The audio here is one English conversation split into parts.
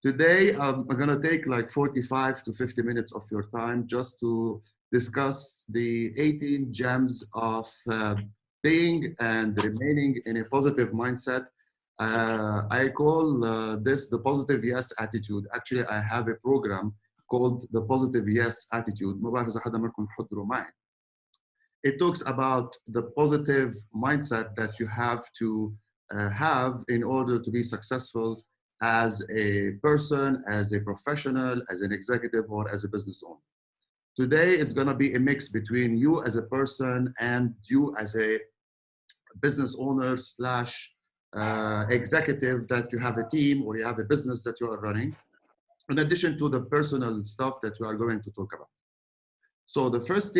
Today, I'm going to take like 45 to 50 minutes of your time just to discuss the 18 gems of being and remaining in a positive mindset. I call this the positive yes attitude. Actually, I have a program called the positive yes attitude. ما بعرف إذا حدا منكم حضره معي. It talks about the positive mindset that you have to have in order to be successful as a person, as a professional, as an executive, or as a business owner. Today, it's going to be a mix between you as a person and you as a business owner slash executive, that you have a team or you have a business that you are running, in addition to the personal stuff that we are going to talk about. So the first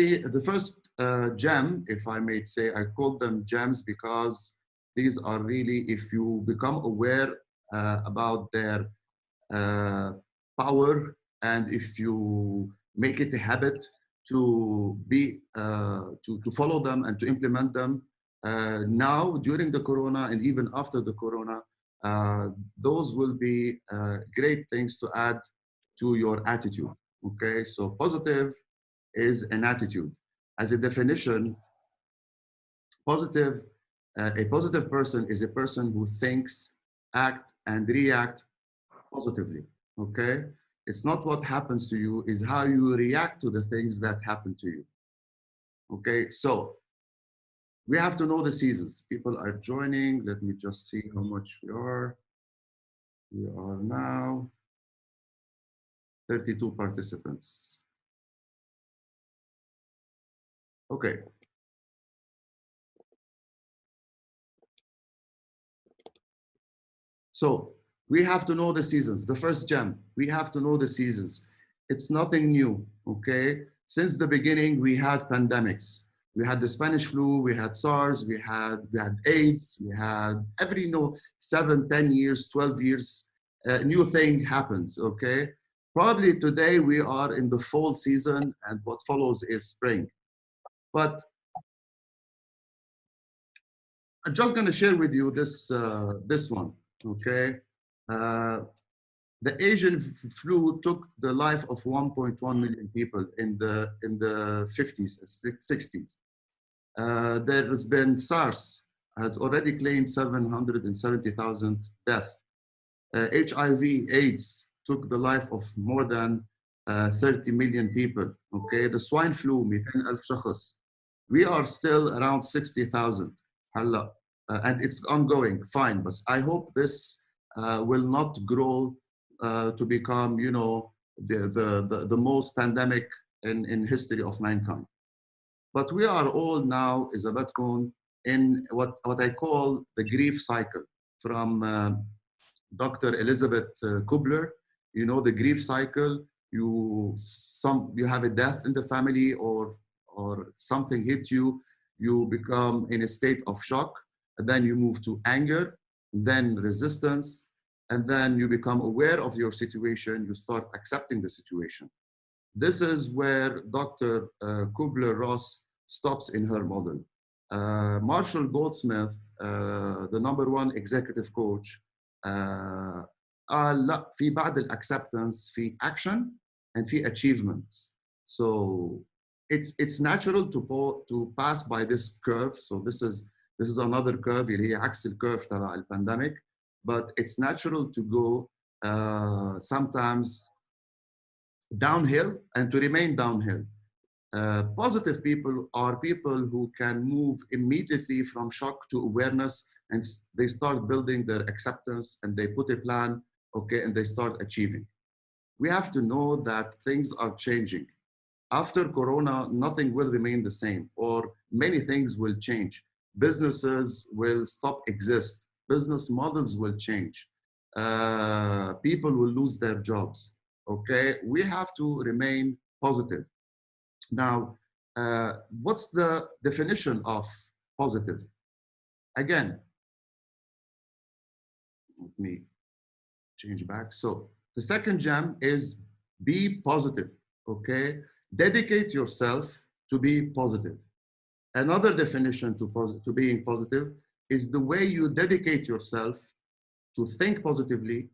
gem, if I may say, I call them gems because these are really, if you become aware about their power, and if you make it a habit to be to follow them and to implement them now during the corona and even after the corona, those will be great things to add to your attitude. Okay, so positive is an attitude. As a definition, a positive person is a person who thinks, act, and react positively. Okay, it's not what happens to you, is how you react to the things that happen to you. Okay, so we have to know the seasons. People are joining. Let me just see how much we are. We are now 32 participants. Okay. So we have to know the seasons. The first gem, we have to know the seasons. It's nothing new, okay? Since the beginning, we had pandemics. We had the Spanish flu, we had SARS, we had AIDS, we had every 7, 10 years, 12 years, new thing happens, okay? Probably today we are in the fall season and what follows is spring. But I'm just gonna share with you this, this one. Okay, the Asian flu took the life of 1.1 million people in the 50s, 60s. There has been SARS, has already claimed 770,000 deaths. HIV/AIDS took the life of more than 30 million people. Okay, the swine flu, 200,000 شخص. We are still around 60,000. And it's ongoing, fine, but I hope this will not grow to become, you know, the most pandemic in history of mankind. But we are all now, is a in what I call the grief cycle from Dr. Elizabeth Kubler. You know, the grief cycle, you have a death in the family or something hit you, you become in a state of shock. And then you move to anger, then resistance, and then you become aware of your situation, you start accepting the situation. This is where Dr. Kubler-Ross stops in her model. Marshall Goldsmith, the #1 executive coach, قال لا في بعد acceptance في action and في achievements. So it's natural to pass by this curve. So this is another curve اللي هي عكس الكيرف تبع البانديميك, but it's natural to go sometimes downhill and to remain downhill. Positive people are people who can move immediately from shock to awareness, and they start building their acceptance and they put a plan, okay, and they start achieving. We have to know that things are changing. After Corona, nothing will remain the same, or many things will change. Businesses will stop exist. Business models will change. People will lose their jobs. Okay, we have to remain positive. Now, what's the definition of positive? Again, let me change back. So the second gem is be positive. Okay, dedicate yourself to be positive. Another definition to being positive is the way you dedicate yourself to think positively,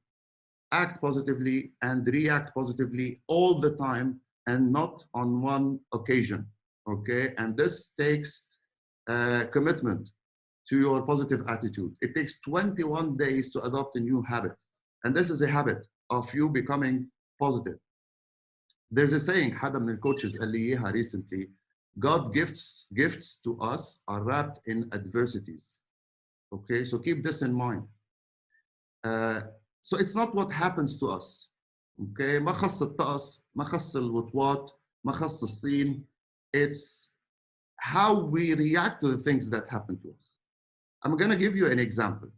act positively and react positively all the time and not on one occasion, okay? And this takes commitment to your positive attitude. It takes 21 days to adopt a new habit. And this is a habit of you becoming positive. There's a saying, حدا من الcoaches قال لي إياها recently, God gifts to us are wrapped in adversities. Okay, so keep this in mind. So it's not what happens to us. Okay, ما خص الطقس، ما خص الوطواط، ما خص الصين. It's how we react to the things that happen to us. I'm going to give you an example.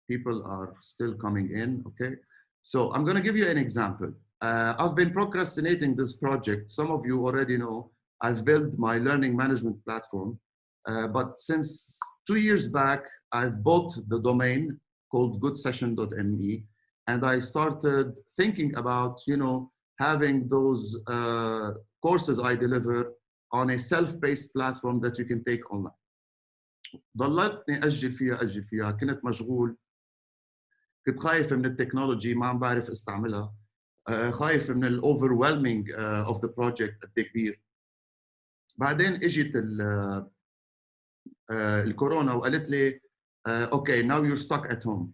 People are still coming in, okay? So I'm going to give you an example. I've been procrastinating this project. Some of you already know I've built my learning management platform. But since 2 years back, I've bought the domain called goodsession.me, and I started thinking about, you know, having those courses I deliver on a self-paced platform that you can take online. ضلتني أجل فيها كنت مشغول، كنت خايف من التكنولوجي ما عم بعرف استعملها، خايف من ال overwhelming of the project قد كبير. بعدين اجت الكورونا وقالت لي okay, now you're stuck at home.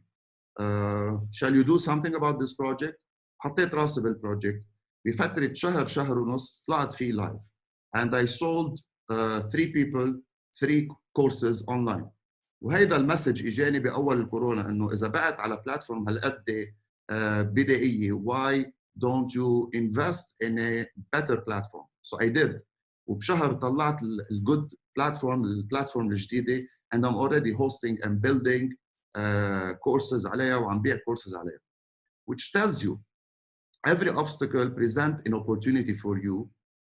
Shall you do something about this project? حطيت راسي بالبروجكت. بفترة شهر ونص طلعت فيه لايف. And I sold 3 people 3 courses online. وهيدا المسج اجاني باول الكورونا انه اذا بعت على بلاتفورم هالقد بدائيه, why don't you invest in a better platform? So I did. وبشهر طلعت الجود البلاتفورم الجديده, and I'm already hosting and building courses عليها وعم بيع courses عليها. Which tells you every obstacle presents an opportunity for you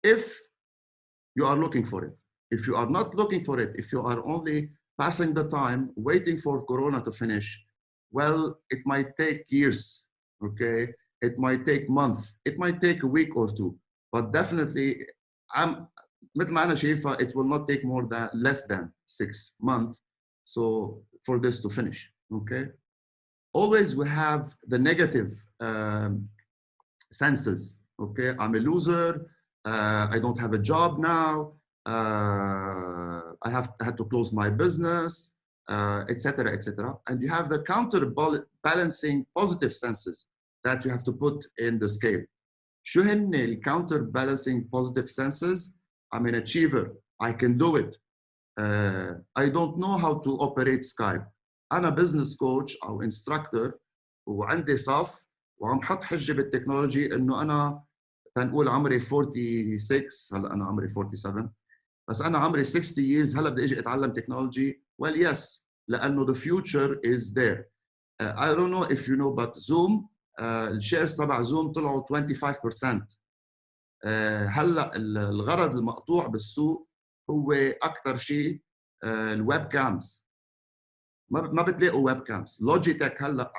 if you are looking for it. If you are not looking for it, if you are only passing the time, waiting for Corona to finish, well, it might take years, okay? It might take months, it might take a week or 2, but definitely, مثل ما أنا شايفة, it will not take less than 6 months, so for this to finish, okay? Always we have the negative senses, okay? I'm a loser, I don't have a job now, I had to close my business, etc., etc. And you have the counterbalancing positive senses that you have to put in the scale. شو هن ال counterbalancing positive senses? I'm an achiever. I can do it. I don't know how to operate Skype. أنا business coach أو instructor وعندي صف وعم حط حجة بالتكنولوجي إنه أنا تنقول عمري 46, هلا أنا عمري 47. بس أنا عمري 60 years, هلا بدي أجي أتعلم تكنولوجي. Well, yes, لأنه the future is there. I don't know if you know, but Zoom, الشيرز تبع Zoom طلعوا 25%. هلا الغرض المقطوع بالسوق هو أكثر شيء الويب كامز. ما بتلاقوا ويب كامز. لوجيتك هلا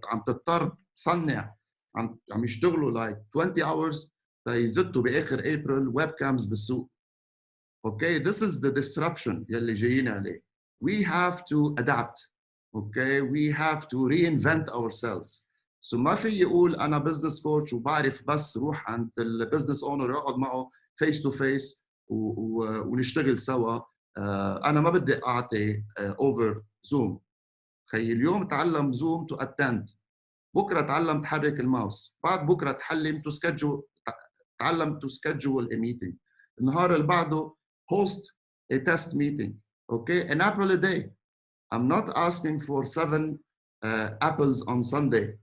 عم تضطر تصنع، عم يشتغلوا like 20 hours تيزتوا بآخر أبريل ويب كامز بالسوق. Okay, this is the disruption يلي جايين عليه. We have to adapt. Okay, we have to reinvent ourselves. So ما في يقول أنا business coach وبعرف بس روح عند البزنس اونر اقعد معه face to face ونشتغل سوا. أنا ما بدي أعطي over Zoom. خي اليوم تعلم Zoom to attend. بكرة تعلم تحرك الماوس. بعد بكرة تعلم to schedule a meeting. النهار اللي بعده host a test meeting, okay? An apple a day. I'm not asking for 7 apples on Sunday,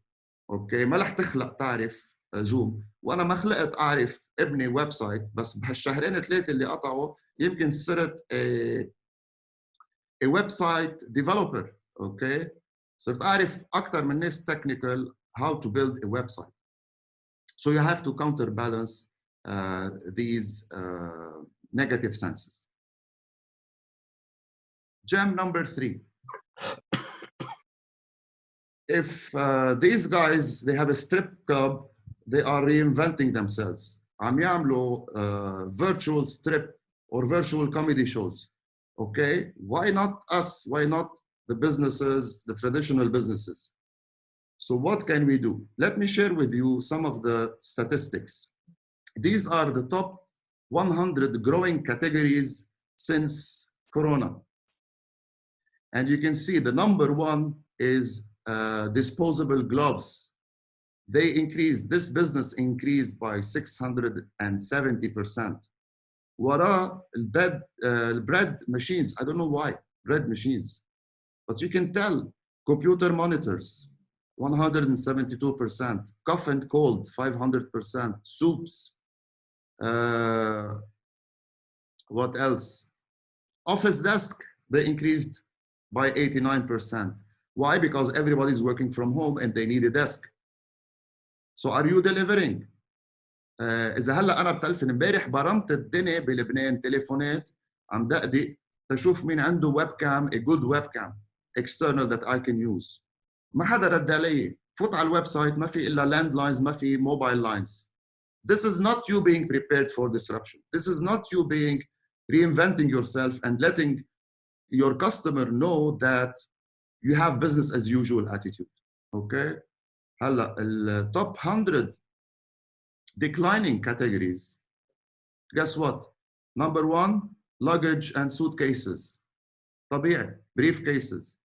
okay? ما رح تخلق تعرف زوم، وأنا ما خلقت أعرف ابني ويب سايت، بس بهالشهرين 3 اللي قطعوا يمكن صرت a website developer, okay? صرت أعرف أكثر من ناس technical how to build a website. So you have to counterbalance these negative senses. Gem number 3. If these guys, they have a strip club, they are reinventing themselves. عم يعملوا virtual strip or virtual comedy shows. Okay, why not us? Why not the businesses, the traditional businesses. So what can we do? Let me share with you some of the statistics. These are the top 100 growing categories since Corona. And you can see the number one is disposable gloves. They increased, this business increased by 670%. وراه bread machines, I don't know why, bread machines. But you can tell, computer monitors, 172%, cough and cold, 500%, soups, what else? Office desk, they increased by 89%. Why? Because everybody's working from home and they need a desk. So are you delivering? إذا هلا أنا بتلفن امبارح برمت الدنيا بلبنان تليفونات عم دقدق تشوف مين عنده ويب كام a good webcam external that I can use. ما حدا رد علي. فوت على الويب سايت ما في إلا landlines ما في mobile lines. This is not you being prepared for disruption. This is not you being reinventing yourself and letting your customer know that you have business as usual attitude. Okay? هلا ال top 100 declining categories. Guess what? Number one, luggage and suitcases. طبيعي, briefcases.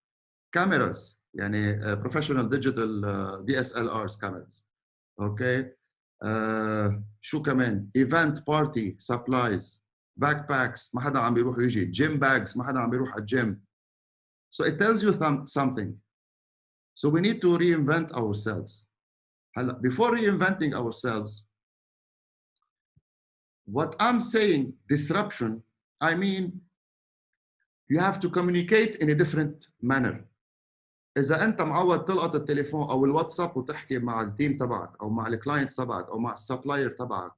Cameras, يعني professional digital DSLRs cameras. Okay. شو كمان? Event party supplies, backpacks, ما حدا عم بيروح يجي. Gym bags, ما حدا عم بيروح على gym. So it tells you something. So we need to reinvent ourselves. هلا, before reinventing ourselves, what I'm saying, disruption, I mean, you have to communicate in a different manner. إذا أنت معود تلقط التليفون أو الواتساب وتحكي مع التيم تبعك أو مع الكلاينت تبعك أو مع السبلاير تبعك,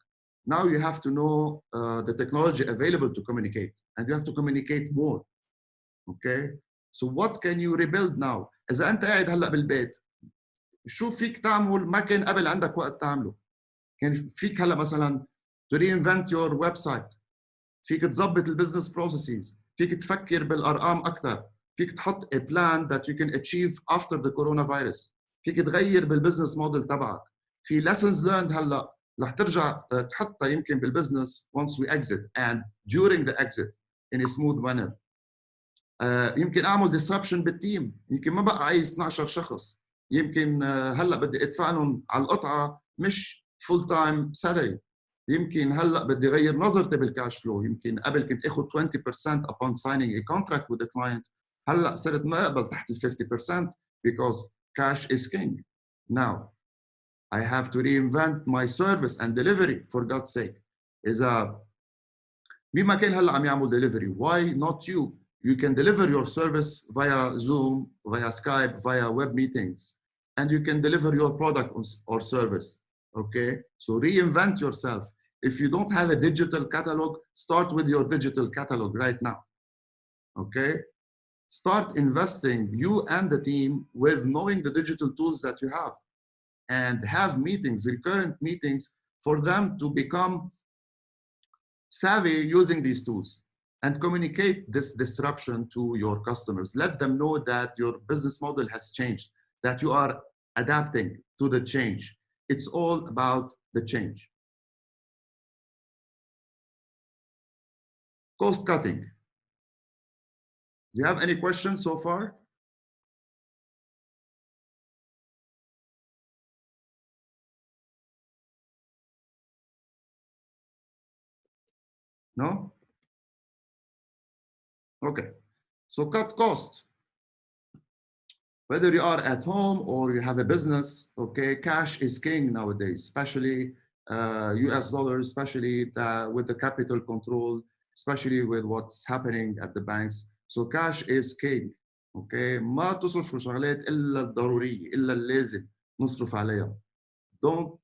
now you have to know the technology available to communicate, and you have to communicate more. Okay? So what can you rebuild now? إذا أنت قاعد هلا بالبيت, شو فيك تعمل ما كان قبل عندك وقت تعمله؟ كان فيك هلا مثلا to reinvent your website. فيك تظبط البزنس processes. فيك تفكر بالأرقام أكثر. فيك تحط a plan that you can achieve after the coronavirus. فيك تغير بالبزنس موديل تبعك. في lessons learned هلا رح ترجع تحطها يمكن بالبزنس once we exit and during the exit in a smooth manner. يمكن أعمل disruption بالتيم. يمكن ما بقى عايز 12 شخص. يمكن هلا بدي أدفع لهم على القطعة مش full time salary. يمكن هلا بدي غير نظرتي بالكاش فلو. يمكن قبل كنت اخذ 20% upon signing a contract with the client. هلا صرت ما اقبل تحت ال 50% because cash is king. Now I have to reinvent my service and delivery, for God's sake. إذا مين ما كان هلا عم يعمل delivery, why not you? You can deliver your service via Zoom, via Skype, via web meetings, and you can deliver your product or service. Okay, so reinvent yourself. If you don't have a digital catalog, start with your digital catalog right now. Okay, start investing, you and the team, with knowing the digital tools that you have, and have meetings, recurrent meetings, for them to become savvy using these tools, and communicate this disruption to your customers. Let them know that your business model has changed, that you are adapting to the change. It's all about the change. Cost cutting. Do you have any questions so far? No? Okay. So cut cost. Whether you are at home or you have a business, okay, cash is king nowadays, especially US dollars, especially with the capital control, especially with what's happening at the banks. So cash is king, okay? ما تصرفوا شغلات إلا الضرورية، إلا اللازم نصرف عليها. Don't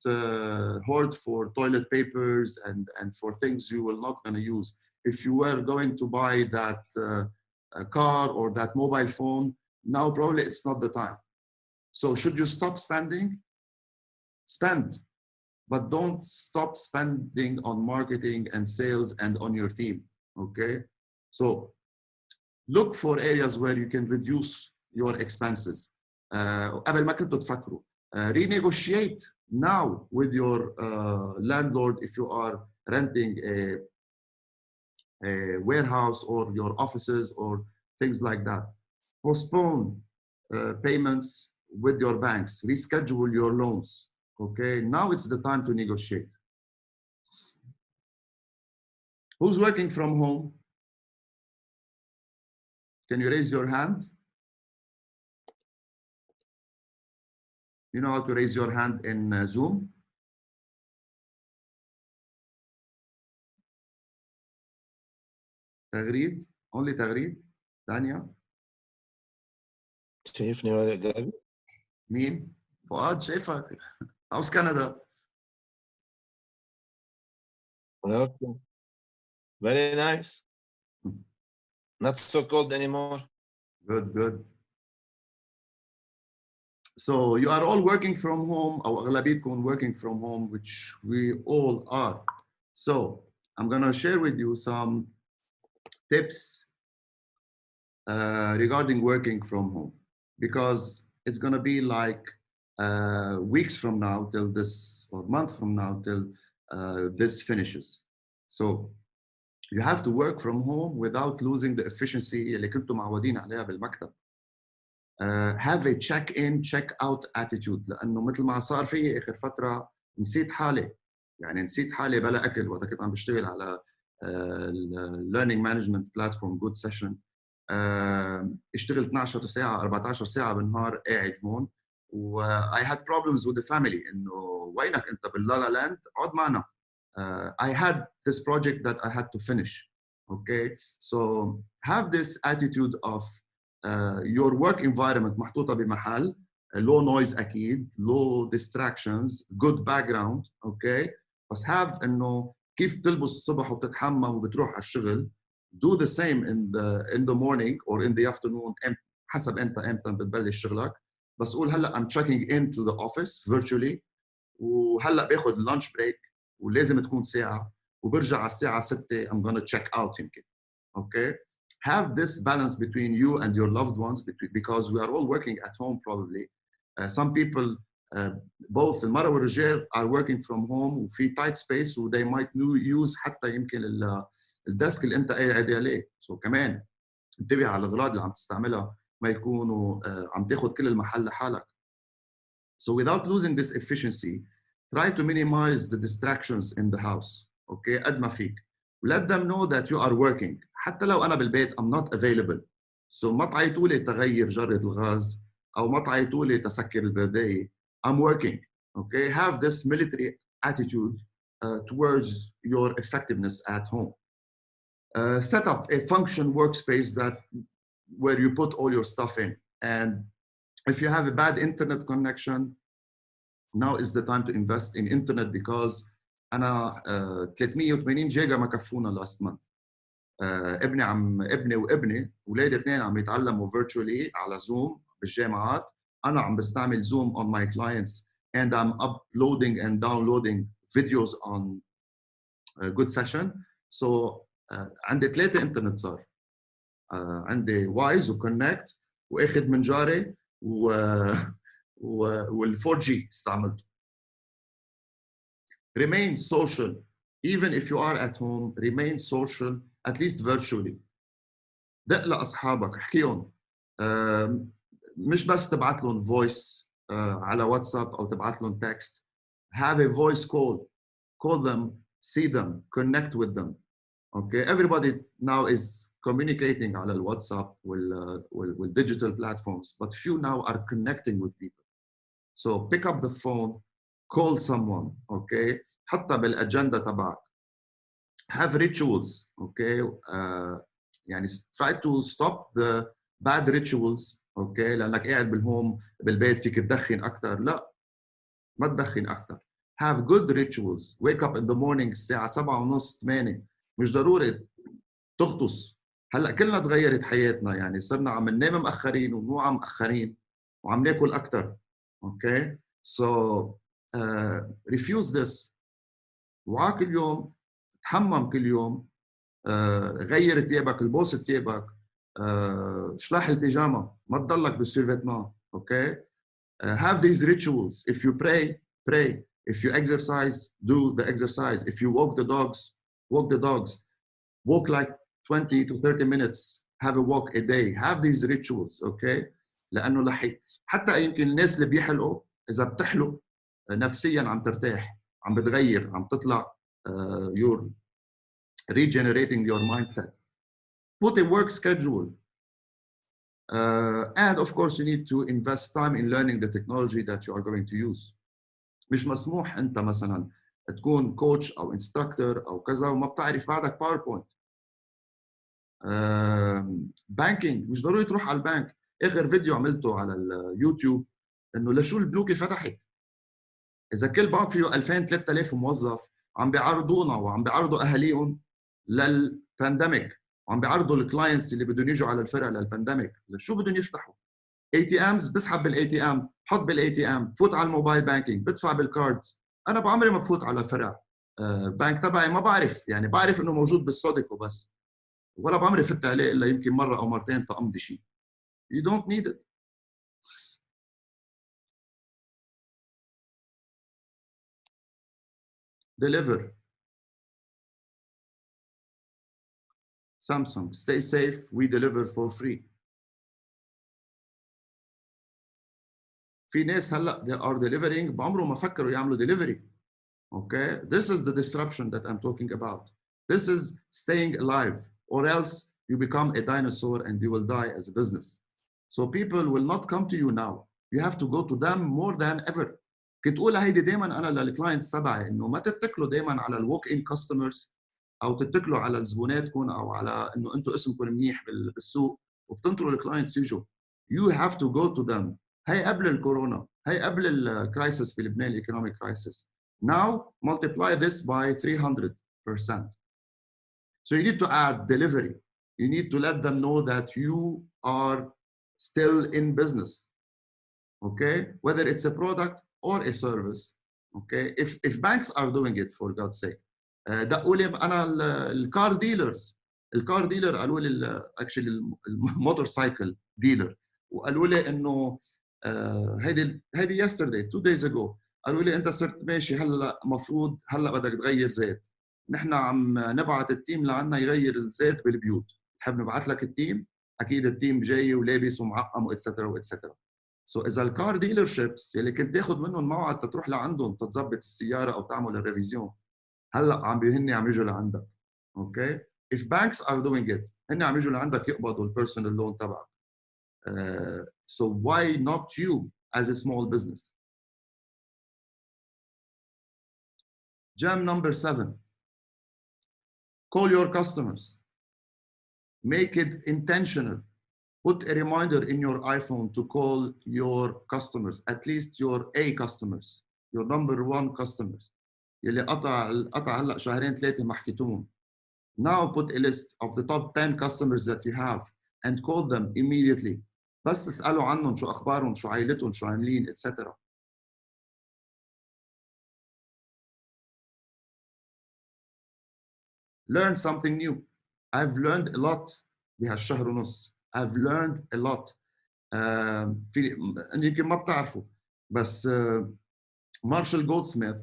hoard for toilet papers and for things you will not gonna use. If you were going to buy that car or that mobile phone, now probably it's not the time. So should you stop spending? Spend, but don't stop spending on marketing and sales and on your team, okay? So look for areas where you can reduce your expenses. قبل ما كنتوا تفكروا. Renegotiate now with your landlord if you are renting a warehouse or your offices or things like that. Postpone payments with your banks. Reschedule your loans. Okay, now it's the time to negotiate. Who's working from home? Can you raise your hand? You know how to raise your hand in Zoom? تغريد؟ Only تغريد؟ دانيا؟ شايفني ولا قاعد؟ مين؟ فؤاد شايفك. How's Canada? Okay. Very nice. Not so cold anymore. Good, good. So you are all working from home, أو أغلبيتكم working from home, which we all are. So I'm gonna share with you some tips regarding working from home, because it's gonna be like weeks from now till this, or month from now till this finishes. So you have to work from home without losing the efficiency اللي كنتوا معودين عليها بالمكتب. Have a check-in, check-out attitude. لأنه مثل ما صار في آخر فترة نسيت حالي. يعني نسيت حالي بلا أكل وقت كنت عم بشتغل على learning management platform good session. اشتغلت 12 ساعة 14 ساعة بالنهار قاعد هون. و I had problems with the family. إنه وينك أنت باللا لاند؟ اقعد معنا. I had this project that I had to finish. Okay, so have this attitude of your work environment محطوطة بمحل low noise أكيد, low distractions, good background. Okay, بس have إنه كيف بتلبس الصبح وبتتحمم وبتروح على الشغل. Do the same in the morning or in the afternoon. حسب أنت إمتى بتبلش شغلك. بس قول هلا I'm checking into the office virtually. وهلا باخذ lunch break ولازم تكون ساعة وبرجع على الساعة 6 I'm gonna check out يمكن. Okay, have this balance between you and your loved ones because we are all working at home probably. Some people both المرأة والرجال are working from home وفي tight space و they might use حتى يمكن الديسك اللي انت قاعد عليه. So كمان انتبه على الاغراض اللي عم تستعملها ما يكونوا عم تاخذ كل المحل لحالك. So without losing this efficiency, try to minimize the distractions in the house. Okay, قد ما فيك. Let them know that you are working. حتى لو أنا بالبيت I'm not available. So ما تعيطوا لي تغير جرة الغاز أو ما تعيطوا لي تسكر البرداية. I'm working. Okay, have this military attitude towards your effectiveness at home. Set up a function workspace that where you put all your stuff in. And if you have a bad internet connection, now is the time to invest in internet because أنا 380 جيجا ما كفونا last month. ابني وابني ولادي اثنين عم يتعلموا virtually على زوم بالجامعات. أنا عم بستعمل زوم on my clients and I'm uploading and downloading videos on a good session. So عندي 3 انترنت صار. عندي وايز وكونكت واخذ من جاري وال 4G استعملته. Remain social, even if you are at home. Remain social, at least virtually. دق لأصحابك احكيهم. مش بس تبعت لهم voice على واتساب أو تبعت لهم text. Have a voice call. Call them, see them, connect with them. Okay, everybody now is communicating على الواتساب وال digital platforms, but few now are connecting with people. So pick up the phone, call someone. Okay, حتى بالأجندة تبعك. Have rituals. Okay, يعني try to stop the bad rituals. Okay, لأنك قاعد بالهوم بالبيت فيك تدخن أكتر. لا، ما تدخن أكتر. Have good rituals. Wake up in the morning الساعة 7:30 8. مش ضروري تغطس. هلا كلنا تغيرت حياتنا، يعني صرنا عم ننام مأخرين ونوعى مأخرين وعم ناكل أكتر. Okay, so refuse this. وعى كل يوم، تحمم كل يوم، غير ثيابك، البس ثيابك، شلاح البيجاما ما تضلك بالسيرفيتمان. اوكي. Have these rituals. If you pray, pray. If you exercise, do the exercise. If you walk the dogs, walk the dogs. Walk like 20 to 30 minutes. Have a walk a day. Have these rituals. Okay. لأنه حتى يمكن الناس اللي بيحلقوا إذا بتحلق نفسيا عم ترتاح، عم بتغير، عم تطلع you're regenerating your mindset. Put a work schedule. And of course, you need to invest time in learning the technology that you are going to use. مش مسموح أنت مثلا تكون كوتش أو انستراكتور أو كذا وما بتعرف بعدك باوربوينت. بانكينج مش ضروري تروح على البنك. آخر فيديو عملته على اليوتيوب إنه لشو البنوك فتحت. إذا كل بنك فيه 2000 3000 موظف عم بيعرضونا وعم بيعرضوا أهاليهم للبانديميك وعم بيعرضوا الكلاينتس اللي بدهم يجوا على الفرع للبانديميك، شو بدهم يفتحوا؟ اي تي امز، بسحب بالاي تي ام، بحط بالاي تي ام، بفوت على الموبايل بانكينج، بدفع بالكاردز. انا بعمري ما بفوت على فرع بانك تبعي، ما بعرف، يعني بعرف انه موجود بالصدق وبس، ولا بعمري فت عليه الا يمكن مره او مرتين تامضي شيء. You don't need it. Deliver. Samsung, stay safe, we deliver for free. في ناس هلا they are delivering بعمرهم ما فكروا يعملوا delivery. Okay, this is the disruption that I'm talking about. This is staying alive, or else you become a dinosaur and you will die as a business. So people will not come to you now. You have to go to them more than ever. كنت اقول هيدي دائما انا للكلاينتس تبعي انه ما تتكلوا دائما على الوك ان كاستمرز او تتكلوا على زبوناتكم او على انه انتم اسمكم منيح بالسوق وبتنطروا الكلاينتس يجوا. You have to go to them. هي قبل الكورونا، هي قبل الكرايسيس بلبنان، الايكونوميك كرايسيس. Now multiply this by 300%. So you need to add delivery. You need to let them know that you are still in business. Okay, whether it's a product or a service. Okay, if banks are doing it, for God's sake. دقوا لي انا الكار ديلرز، الكار ديلر قالوا لي اكشلي الموتور سايكل ديلر، وقالوا لي انه هيدي yesterday 2 days ago قالوا لي انت صرت ماشي هلا مفروض هلا بدك تغير زيت. نحن عم نبعث التيم لعنا يغير الزيت بالبيوت. بحب نبعث لك التيم، اكيد التيم جاي ولابس ومعقم واتسترا واتسترا. سو اذا الكار ديلر شيبس اللي كنت تاخذ منهم موعد تروح لعندهم تتظبط السياره او تعمل الريفيزيون، هلا هن عم يجوا لعندك. اوكي، if banks are doing it هن عم يجوا لعندك يقبضوا البيرسونال لون تبعك. So why not you as a small business? Gem number 7. Call your customers. Make it intentional. Put a reminder in your iPhone to call your customers, at least your A customers, your number 1 customers. يلي قطع هلا شهرين 3 ما حكيتوهم. Now put a list of the top 10 customers that you have and call them immediately. بس اسألوا عنهم شو أخبارهم، شو عائلتهم، شو عاملين, etc. Learn something new. I've learned a lot بهالشهر ونص. I've learned a lot. في يمكن ما بتعرفوا بس Marshall Goldsmith,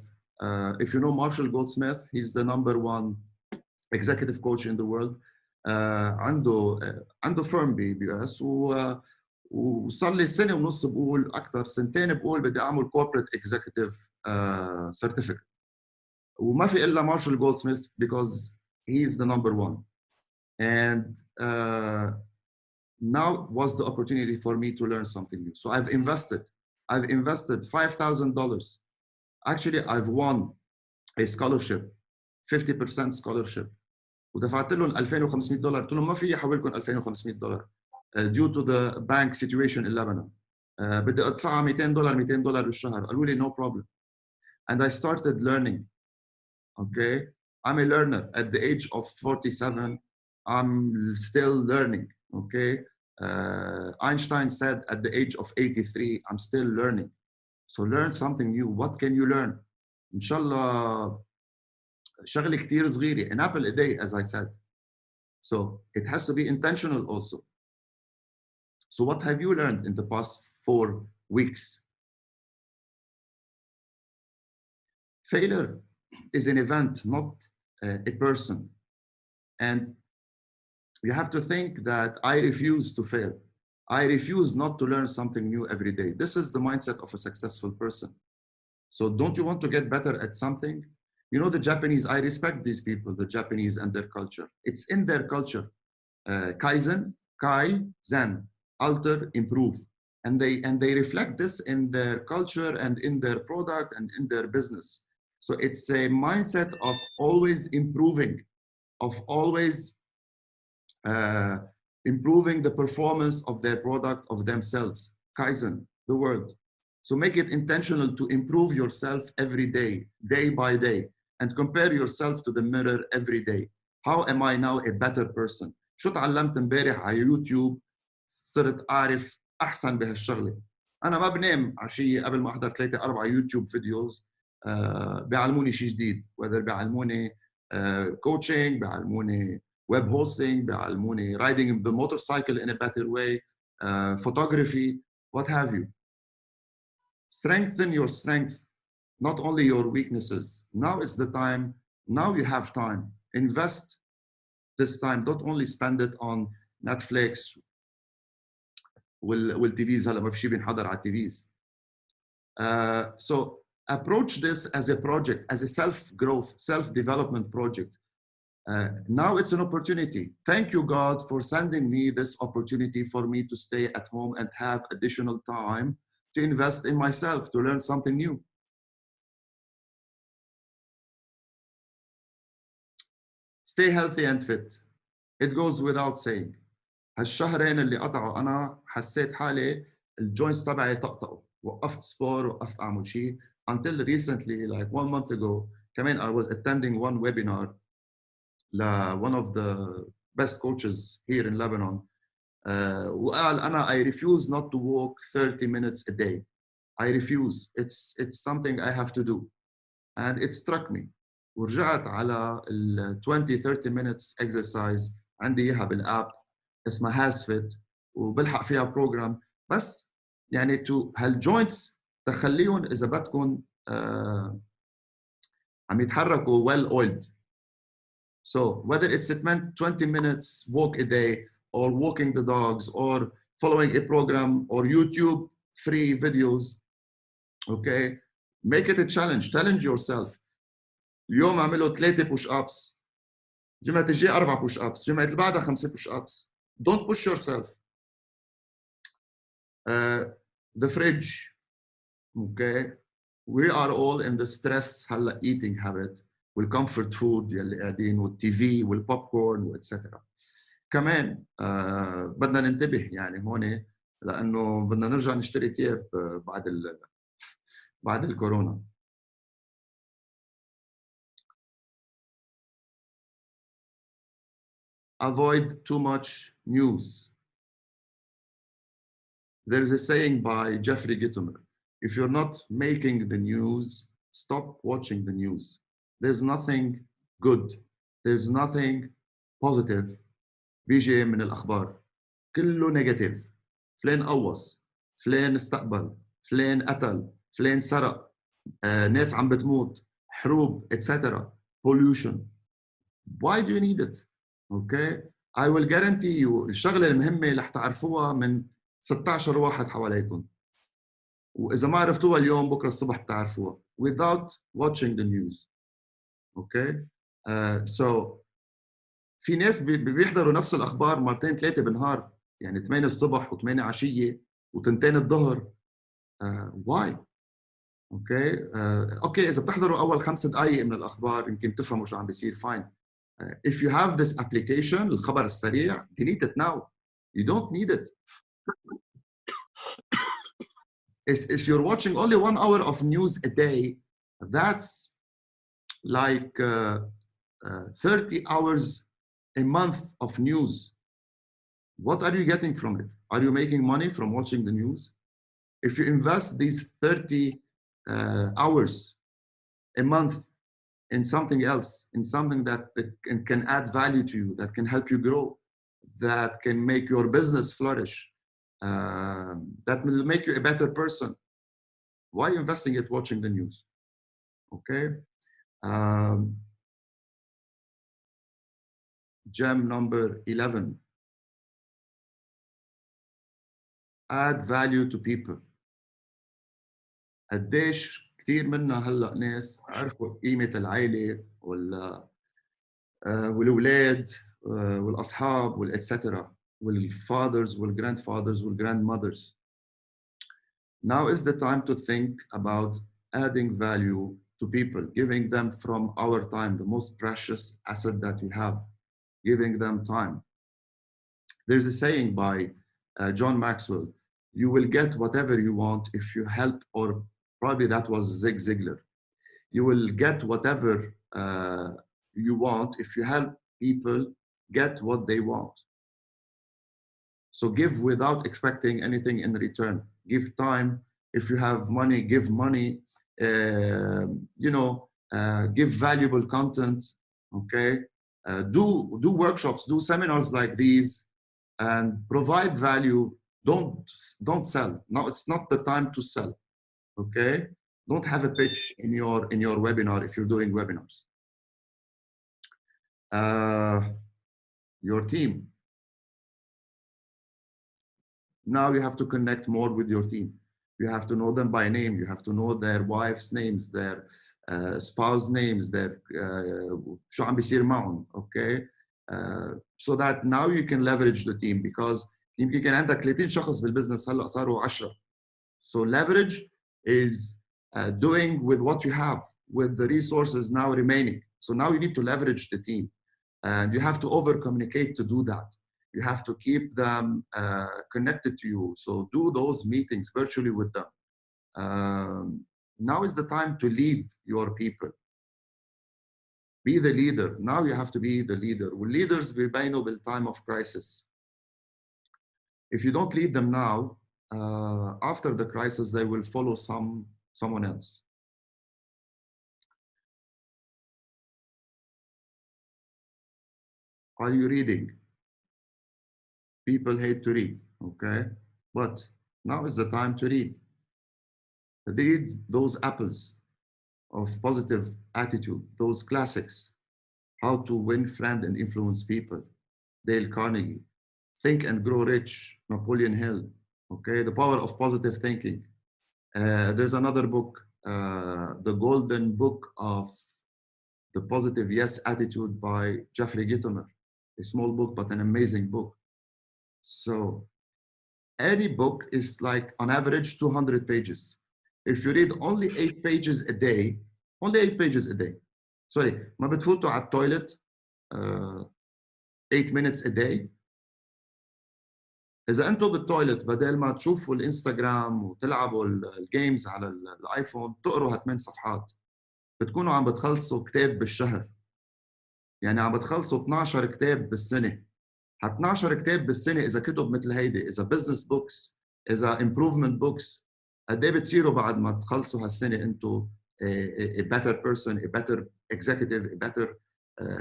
if you know Marshall Goldsmith, he's the number 1 executive coach in the world. عنده firm US وصار لي سنه ونص بقول اكثر، سنتين بقول بدي اعمل corporate executive certificate. وما في الا مارشال جولدسميث because he's the number 1. And now was the opportunity for me to learn something new. So I've invested $5,000. Actually, I've won a scholarship, 50% scholarship. ودفعت لهم $2,500. قلت لهم ما في احولكم $2,500 due to the bank situation in Lebanon. بدي ادفعها $200 بالشهر. قالوا لي no problem. And I started learning. Okay, I'm a learner. At the age of 47, I'm still learning. Okay, Einstein said at the age of 83, I'm still learning. So learn something new. What can you learn? إن شاء الله شغلة كتير صغيرة. An apple a day, as I said. So it has to be intentional also. So what have you learned in the past 4 weeks? Failure is an event, not a person. And you have to think that I refuse to fail. I refuse not to learn something new every day. This is the mindset of a successful person. So don't you want to get better at something? You know, the Japanese, I respect these people, the Japanese and their culture. It's in their culture. Kaizen, Kai, Zen, alter, improve. And they reflect this in their culture and in their product and in their business. So it's a mindset of always improving, of always improving the performance of their product, of themselves. Kaizen, the word. So make it intentional to improve yourself every day, day by day, and compare yourself to the mirror every day. How am I now a better person? شو تعلمت امبارح على يوتيوب صرت أعرف أحسن بهالشغلة. أنا ما بنام عشية قبل ما أحضر 3-4 يوتيوب فيديوز بيعلموني شيء جديد. whether بيعلموني coaching, بيعلموني web hosting, بيعلموني riding the motorcycle in a better way, photography, what have you. Strengthen your strength, not only your weaknesses. Now is the time. Now you have time. Invest this time. Don't only spend it on Netflix والTVs. هلا ما في شيء بينحضر على الTVs. So approach this as a project, as a self-growth, self-development project. Now it's an opportunity. Thank you, God, for sending me this opportunity for me to stay at home and have additional time to invest in myself, to learn something new. Stay healthy and fit. It goes without saying. هالشهرين اللي قطعوا أنا حسيت حالي الجوينتس تبعي طقطقوا. وقفت سبور، وقفت أعمل شيء. Until recently, like 1 month ago, كمان I was attending one webinar one of the best coaches here in Lebanon. وقال أنا I refuse not to walk 30 minutes a day. I refuse. It's something I have to do. And it struck me. ورجعت على ال 20-30 minutes exercise عندي إياها بالآب اسمها هازفت وبلحق فيها بروجرام. بس يعني هالجوينتس تخليهم إذا بدكم عم يتحركوا well oiled. So whether it's 20 minutes walk a day, or walking the dogs, or following a program, or YouTube free videos, okay, make it a challenge. Challenge yourself. اليوم اعملوا 3 push ups. جمعة الجاي 4 push ups. جمعة اللي بعدها 5 push ups. Don't push yourself. The fridge, okay. We are all in the stress هلا eating habit. والcomfort food يلي قاعدين والتي في والبوبكورن واتسترا. كمان بدنا ننتبه يعني هون لانه بدنا نرجع نشتري ثياب بعد الكورونا. Avoid too much news. There is a saying by Jeffrey Gitomer: if you're not making the news, stop watching the news. There's nothing good. There's nothing positive بيجي من الأخبار. كله نيجاتيف. فلان قوص، فلان استقبل، فلان قتل، فلان سرق، ناس عم بتموت، حروب, etc. Pollution. Why do you need it? Okay? I will guarantee you الشغلة المهمة رح تعرفوها من 16 واحد حواليكم. وإذا ما عرفتوها اليوم بكرة الصبح بتعرفوها. Without watching the news. Okay? So في ناس بيحضروا نفس الأخبار 2-3 بالنهار. يعني 8 الصبح و8 عشية و2 الظهر. Why? اوكي اذا بتحضروا اول 5 دقائق من الاخبار يمكن تفهموا شو عم بيصير. fine. If you have this application الخبر السريع, delete it now. You don't need it. If you're watching only 1 hour of news a day, that's like 30 hours a month of news. What are you getting from it? Are you making money from watching the news? If you invest these 30 hours a month in something else, in something that can add value to you, that can help you grow, that can make your business flourish, that will make you a better person. Why are you investing it watching the news? Okay. Gem number 11. Add value to people. قديش كثير منا هلا ناس عرفوا قيمة العائلة والأولاد والأصحاب والإتسترا والfathers والgrandfathers والgrandmothers. Now is the time to think about adding value to people, giving them from our time, the most precious asset that we have, giving them time. There's a saying by John Maxwell, you will get whatever you want if you help, or probably that was Zig Ziglar. You will get whatever you want if you help people get what they want. So give without expecting anything in return. Give time. If you have money, give money. Give valuable content. Okay. Do workshops, do seminars like these, and provide value. Don't sell. No, it's not the time to sell. Okay. Don't have a pitch in your webinar if you're doing webinars. Your team. Now you have to connect more with your team. You have to know them by name. You have to know their wives' names, their spouse names, their شو عم بيصير معهم, okay? So that now you can leverage the team, because يمكن كان عندك 30 شخص بالبزنس هلا صاروا 10. So leverage is doing with what you have, with the resources now remaining. So now you need to leverage the team, and you have to over communicate to do that. You have to keep them connected to you. So do those meetings virtually with them. Now is the time to lead your people. Be the leader. Now you have to be the leader. Leaders بيبينوا بالtime of crisis. If you don't lead them now, after the crisis, they will follow someone else. Are you reading? People hate to read, okay? But now is the time to read. Read those apples of positive attitude, those classics. How to Win, Friend, and Influence People, Dale Carnegie. Think and Grow Rich, Napoleon Hill, okay? The Power of Positive Thinking. There's another book, The Golden Book of the Positive Yes Attitude by Jeffrey Gitomer. A small book, but an amazing book. So any book is like on average 200 pages. If you read only 8 pages a day, only 8 pages a day. Sorry, ما بتفوتوا على التويلت 8 minutes a day. إذا أنتم بالتويلت بدل ما تشوفوا الانستغرام وتلعبوا الجيمز على الايفون تقروا 8 صفحات، بتكونوا عم بتخلصوا كتاب بالشهر. يعني عم بتخلصوا 12 كتاب بالسنة. 12 كتاب بالسنة إذا كتب مثل هيدي، إذا business books، إذا improvement books، قد إيه بتصيروا بعد ما تخلصوا هالسنة أنتم a better person, a better executive, a better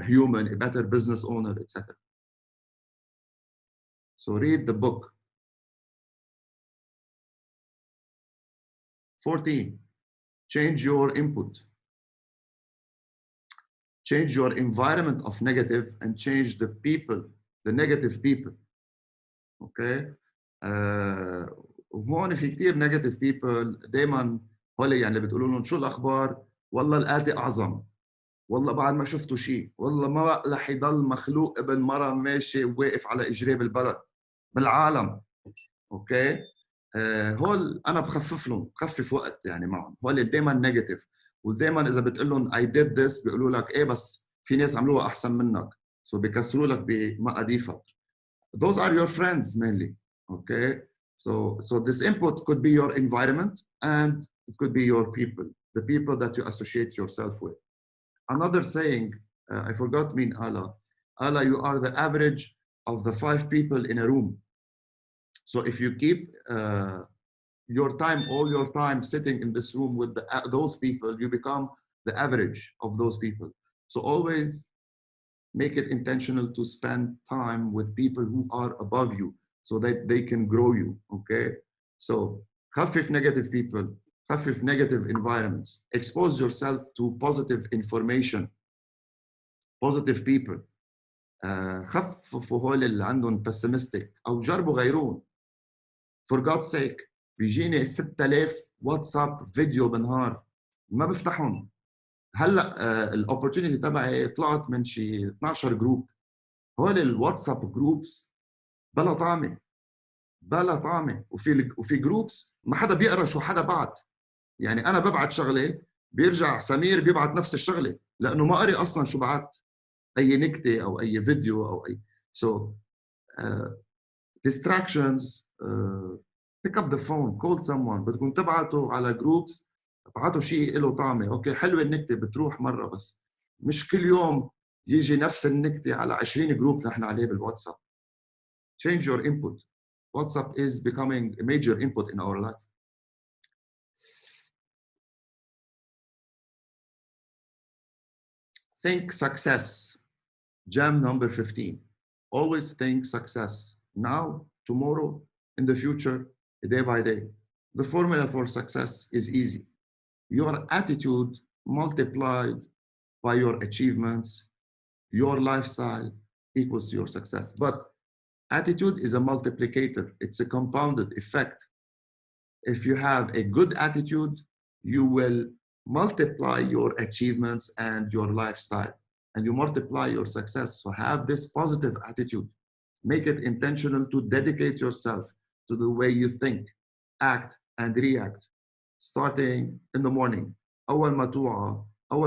human, a better business owner, etc. So read the book. 14, change your input. Change your environment of negative and change the people, the negative people. Okay? وهون في كتير negative people دايما هول يعني اللي بتقولوا لهم شو الأخبار؟ والله الآتي أعظم. والله بعد ما شفتوا شيء. والله ما رح يضل مخلوق ابن مرة ماشي واقف على إجريه بالبلد بالعالم. أوكي؟ هول أنا بخفف وقت يعني معهم. هول دايما نيجاتيف، ودايما إذا بتقول لهم I did this بيقولوا لك إيه بس في ناس عملوها أحسن منك. So بيكسروا لك بمقاديفك. Those are your friends mainly. Okay? So this input could be your environment and it could be your people, the people that you associate yourself with. Another saying, I forgot mean Allah. Allah, you are the average of the 5 people in a room. So if you keep your time, all your time sitting in this room with those people, you become the average of those people. So always make it intentional to spend time with people who are above you, so that they can grow you. Okay, so خفف negative people, خفف negative environments, expose yourself to positive information, positive people. خففوا هول اللي عندهم pessimistic او جربوا غيرون. For God's sake بيجيني 6000 واتساب فيديو بالنهار ما بفتحهم. هلا الاوبورتونيتي تبعي طلعت من شي 12 جروب. هول الواتساب جروبس بلا طعمه، بلا طعمه. وفي جروبس ما حدا بيقرا شو حدا بعت. يعني انا ببعت شغله بيرجع سمير بيبعت نفس الشغله لانه ما قري اصلا شو بعت، اي نكته او اي فيديو او اي. So distractions, pick up the phone, call someone. بدكم تبعتوا على جروبس، ابعتوا شيء له طعمه. اوكي حلوه النكته بتروح مره بس، مش كل يوم يجي نفس النكته على 20 جروب نحن عليه بالواتساب. Change your input. WhatsApp is becoming a major input in our life. Think success. Jam number 15. Always think success. Now, tomorrow, in the future, day by day. The formula for success is easy. Your attitude multiplied by your achievements, your lifestyle equals your success. But attitude is a multiplicator. It's a compounded effect. If you have a good attitude, you will multiply your achievements and your lifestyle, and you multiply your success. So have this positive attitude. Make it intentional to dedicate yourself to the way you think, act, and react. Starting in the morning. أول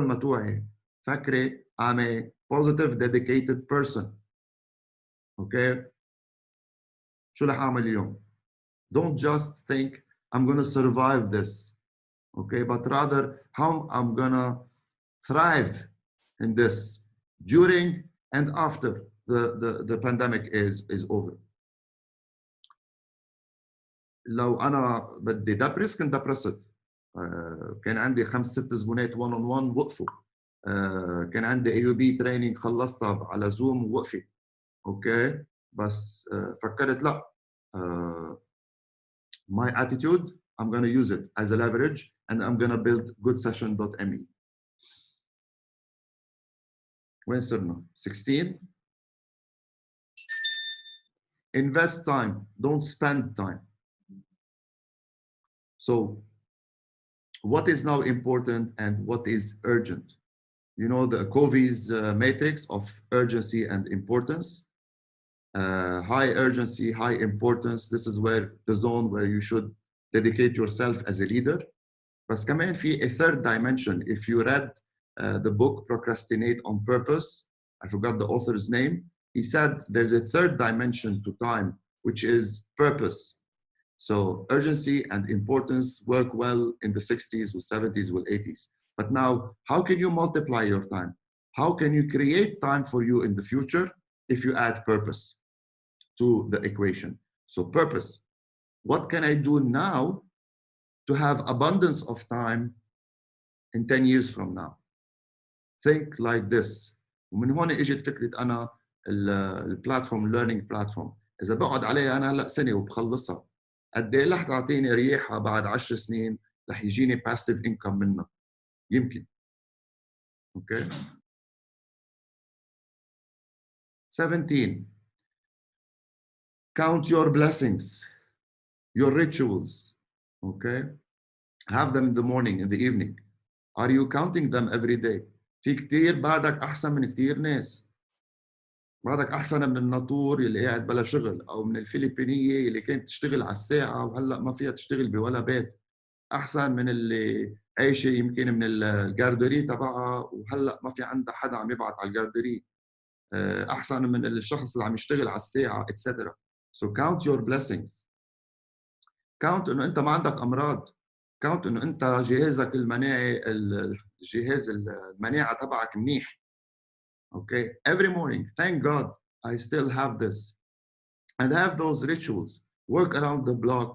ما توعي فكري I'm a positive, dedicated person. Okay? شو رح أعمل اليوم؟ Don't just think I'm going to survive this. Okay, but rather how I'm gonna thrive in this during and after the pandemic is over. لو أنا بدي دبرس كنت دبرست. كان عندي 5-6 زبونات 1 on 1 وقفوا. كان عندي AUB training خلصتها على زوم ووقفت. اوكي بس فكرت لا. My attitude, I'm going to use it as a leverage and I'm going to build goodsession.me. وين صرنا؟ 16. Invest time, don't spend time. So what is now important and what is urgent? You know the Covey's matrix of urgency and importance. High urgency, high importance. This is where the zone where you should dedicate yourself as a leader. بس كمان في a third dimension. If you read the book Procrastinate on Purpose, I forgot the author's name. He said there's a third dimension to time, which is purpose. So urgency and importance work well in the 60s, or 70s, or 80s. But now, how can you multiply your time? How can you create time for you in the future if you add purpose to the equation? So purpose, what can I do now to have abundance of time in 10 years from now? Think like this. ومن هون اجت فكرة أنا البلاتفورم learning platform. إذا بقعد عليها أنا هلا سنة وبخلصها، قد إيه رح تعطيني ريحها بعد 10 سنين رح يجيني passive income منها؟ يمكن. Okay. 17. Count your blessings, your rituals. Okay. Have them in the morning, in the evening. Are you counting them every day? في كتير بعدك أحسن من كتير ناس. بعدك أحسن من الناطور اللي قاعد بلا شغل، أو من الفلبينية اللي كانت تشتغل على الساعة وهلأ ما فيها تشتغل بولا بيت. أحسن من اللي عايشة يمكن من الجاردوري تبعها وهلأ ما في عندها حدا عم يبعت على الجاردوري. أحسن من الشخص اللي عم يشتغل على الساعة etc. So count your blessings. count إنه أنت ما عندك أمراض. count إنه أنت جهازك المناعي، الجهاز المناعة تبعك منيح. Okay, every morning, thank God I still have this. And have those rituals. Work around the block.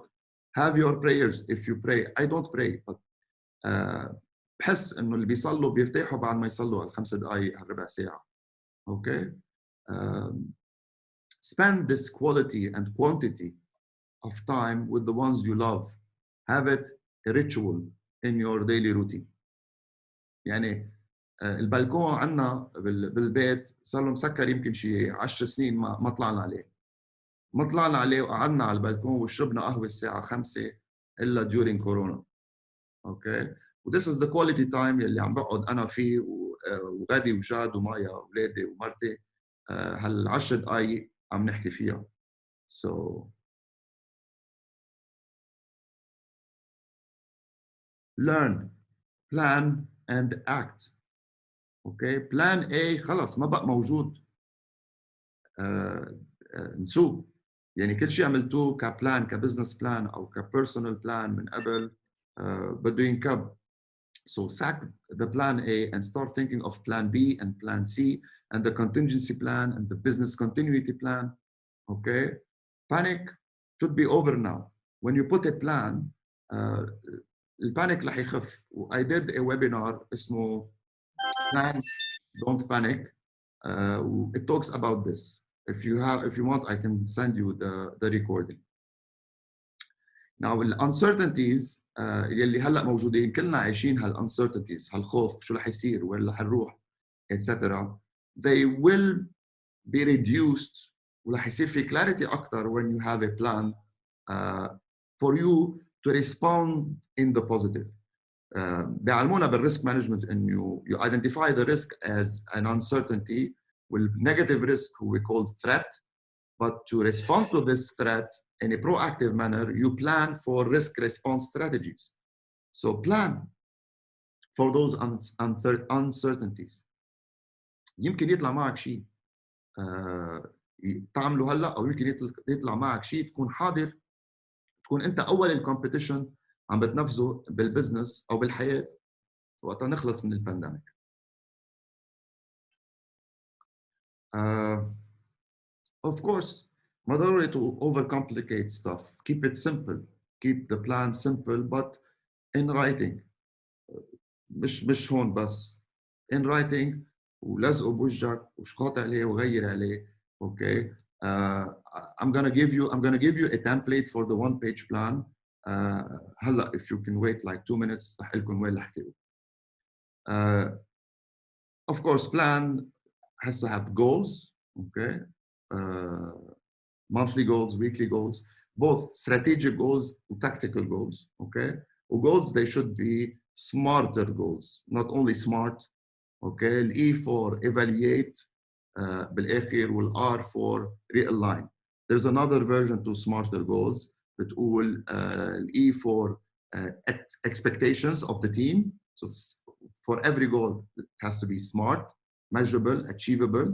Have your prayers if you pray. I don't pray, but بحس إنه اللي بيصلوا بيرتاحوا بعد ما يصلوا على 5 دقائق على ربع ساعة. Okay. Spend this quality and quantity of time with the ones you love. Have it a ritual in your daily routine. يعني البلكون عندنا بالبيت صار له مسكر يمكن شي 10 سنين ما طلعنا عليه. ما طلعنا عليه وقعدنا على البلكون وشربنا قهوة الساعة 5 إلا during كورونا. اوكي. This is the quality time اللي عم بقعد أنا فيه وغادي وجاد ومايا وولادي ومرتي هال10 دقايق عم نحكي فيها. So learn, plan and act. اوكي. plan A خلص ما بقى موجود. نسوه. يعني كل شيء عملتوه كبلان كبزنس بلان او كبيرسونال بلان من قبل بده ينكب. So sack the plan A and start thinking of plan B and plan C and the contingency plan and the business continuity plan. Okay. Panic should be over now. When you put a plan, البانيك رح يخف. I did a webinar اسمه Plan Don't Panic. It talks about this. If you want, I can send you the recording. Now, the uncertainties اللي هلا موجودين كلنا عايشين هالuncertainties هالخوف شو رح يصير وين رح نروح etc. They will be reduced ورح يصير في clarity أكتر when you have a plan for you to respond in the positive. بيعلمونا بالريسك مانجمنت انه you identify the risk as an uncertainty والنيجاتيف risk هو called threat, but to respond to this threat in a proactive manner you plan for risk response strategies. So plan for those uncertainties. يمكن يطلع معك شيء تعمله هلا او يمكن يطلع معك شيء تكون حاضر تكون انت اول الكومبيتيشن عم بتنفذه بالبزنس او بالحياه وقت نخلص من البانديميك. Of course, ضروري to overcomplicate stuff. Keep it simple. Keep the plan simple, but in writing. مش هون بس. In writing ولزقه بوجهك وشقاط عليه وغير عليه. Okay. I'm gonna give you a template for the one-page plan. هلا if you can wait like 2 minutes رح لكم وين رح احكي. Of course, plan has to have goals. Okay. Monthly goals, weekly goals, both strategic goals and tactical goals. Okay. Goals, they should be smarter goals, not only smart. Okay. The E for evaluate, بالآخر, will R for realign. There's another version to smarter goals that will E for expectations of the team. So for every goal, it has to be smart, measurable, achievable,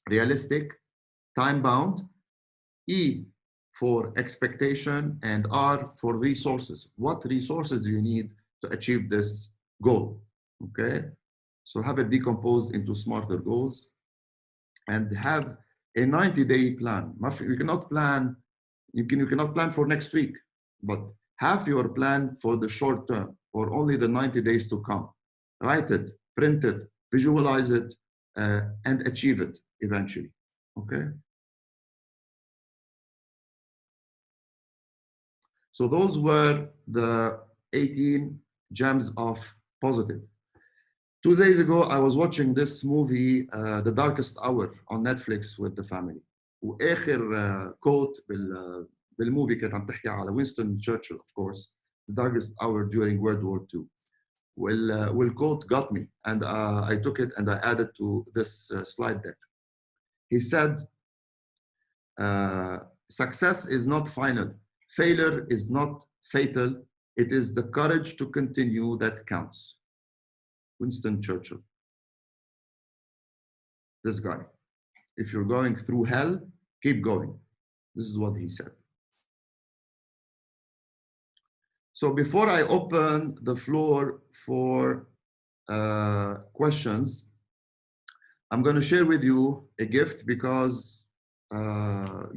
realistic, time-bound. E for expectation and R for resources. What resources do you need to achieve this goal? Okay, so have it decomposed into smarter goals and have a 90-day plan. You cannot plan, you cannot plan for next week, but have your plan for the short term or only the 90 days to come. Write it, print it, visualize it, and achieve it eventually. Okay. So those were the 18 gems of positive. 2 days ago, I was watching this movie, The Darkest Hour, on Netflix with the family. وآخر quote بالmovie كانت عم تحكي على Winston Churchill, of course, the darkest hour during World War II. Well, quote got me, and I took it and I added to this slide deck. He said, success is not final. Failure is not fatal. It is the courage to continue that counts. Winston Churchill. This guy. If you're going through hell, keep going. This is what he said. So before I open the floor for questions, I'm going to share with you a gift because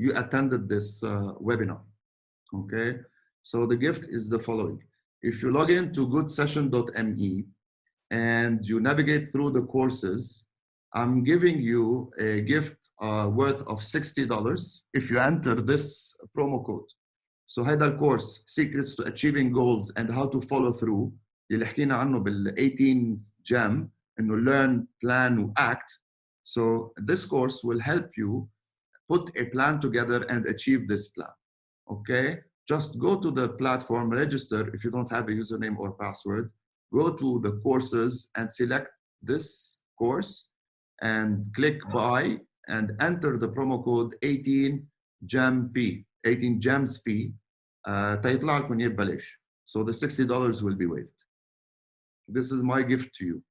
you attended this webinar. Okay, so the gift is the following. If you log in to goodsession.me and you navigate through the courses, I'm giving you a gift worth of $60 if you enter this promo code. So هذا الكورس Secrets to Achieving Goals and How to Follow Through اللي حكينا عنه بال 18 جام إنه learn, plan و act. So this course will help you put a plan together and achieve this plan. Okay? Just go to the platform, register if you don't have a username or password. Go to the courses and select this course and click buy and enter the promo code 18GEMP, 18 GEMS P. تيطلع لكم إياه ببلاش. So the $60 will be waived. This is my gift to you.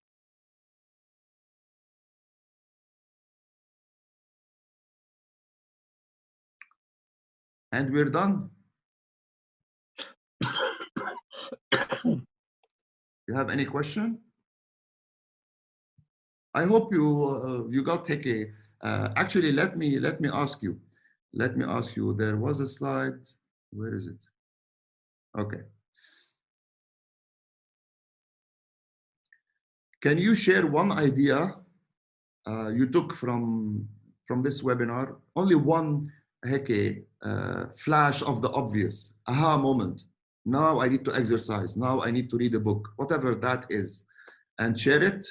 And we're done. You have any question? I hope you got Heke. Actually, let me ask you. Let me ask you. There was a slide. Where is it? Okay. Can you share one idea you took from this webinar? Only one Heke flash of the obvious, aha moment. Now I need to exercise. Now I need to read a book. Whatever that is, and share it.